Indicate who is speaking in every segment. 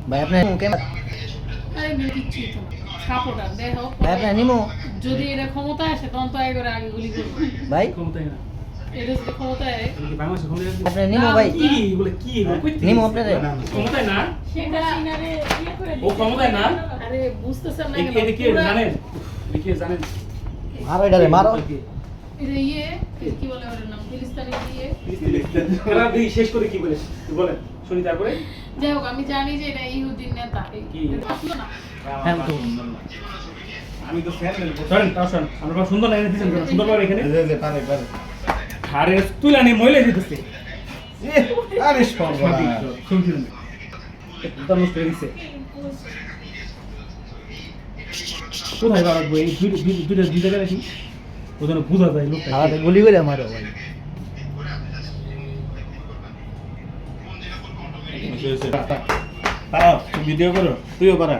Speaker 1: ভাই আপনার মুখে
Speaker 2: আরে কিচ্ছু তো না সাপোর্টার দেখো
Speaker 1: ভাই আপনার নিমো
Speaker 2: যদি এটা ক্ষমতা আসে তখন তো আগে করে আগে গুলি করবো
Speaker 1: ভাই
Speaker 3: ক্ষমতাই না
Speaker 2: এটা যদি ক্ষমতায়
Speaker 3: কি বাংলাদেশে ক্ষমতায় আছে?
Speaker 1: আপনার নিমো ভাই
Speaker 3: কি এগুলো কি এগুলো কই থেকে
Speaker 1: নিমো
Speaker 3: এসেছে?
Speaker 1: আপনাদের
Speaker 3: ক্ষমতায় না
Speaker 2: সেটা সিনারে ইয়ে করে
Speaker 3: ও ক্ষমতায় না
Speaker 2: আরে বুঝতেছেন না
Speaker 3: এটা কি জানেন এটা কি জানেন
Speaker 1: মারো এটারে মারো
Speaker 2: এটা ইয়ে কি বলে ওর নাম ফিলিস্তিনি ইয়ে
Speaker 3: এরা দেখি শেষ করে কি বলে তুই বলেন শুনি তারপরে
Speaker 2: যাই হোক আমি জানি যে এটা ইহুদিন নেতা
Speaker 3: কি?
Speaker 2: আসলো না
Speaker 1: হ্যাঁ তো
Speaker 4: আমি তো ফ্যান
Speaker 3: শোনেন তাও শোন আমরা সুন্দর লাইনে দিয়েছেন সুন্দর করে এখানে
Speaker 4: পারে পারে
Speaker 3: আরে তুই লাইনে মহিলা দিতেছে
Speaker 4: আরে সর্বনাশ
Speaker 3: শুনছিলেন এটা নষ্ট হয়ে গেছে কোথায় বাড়াবো এই দুইটা জায়গায় রাখি ওখানে বোঝা যায় লোকটা
Speaker 1: আলাদা গুলি করে মারো ভাই
Speaker 4: পারা ভিডিও করো তুইও পারা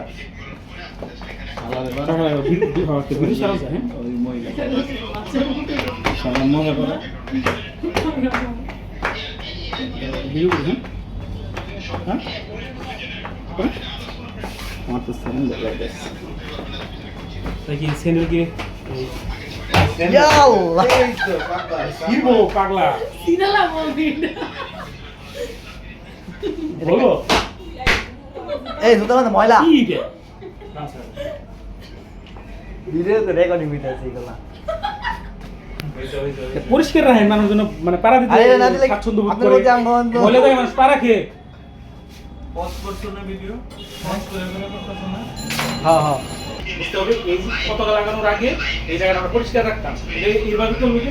Speaker 4: ওই মহিলা সালাম মজা করো আমার তো সালাম দেখাই যাচ্ছে
Speaker 3: কি চ্যানেল কি
Speaker 1: ইয়াল্লাহ
Speaker 3: কি বো পাগলা
Speaker 2: সিনালা বলবি
Speaker 3: বলো
Speaker 1: এই সুতরাং মানে ময়লা
Speaker 3: কি রে
Speaker 1: ভিডিও তো রেকর্ডিং হইতাছে এগুলা
Speaker 3: পরিষ্কার রাখেন মানুষ যেন মানে পাড়া দিতে
Speaker 1: আরে না দিলে
Speaker 3: স্বাচ্ছন্দ্য বোধ
Speaker 1: আপনার
Speaker 3: করে
Speaker 1: মধ্যে আঙ্গন তো-
Speaker 3: বলে দেয় মানুষ পাড়া খেয়ে
Speaker 4: পজ করছো না ভিডিও পজ করে করতেছো না
Speaker 1: হ্যাঁ হ্যাঁ
Speaker 3: বুঝতে হবে এই পতাকা লাগানোর আগে এই জায়গাটা আমরা পরিষ্কার রাখতাম এইভাবে চলবে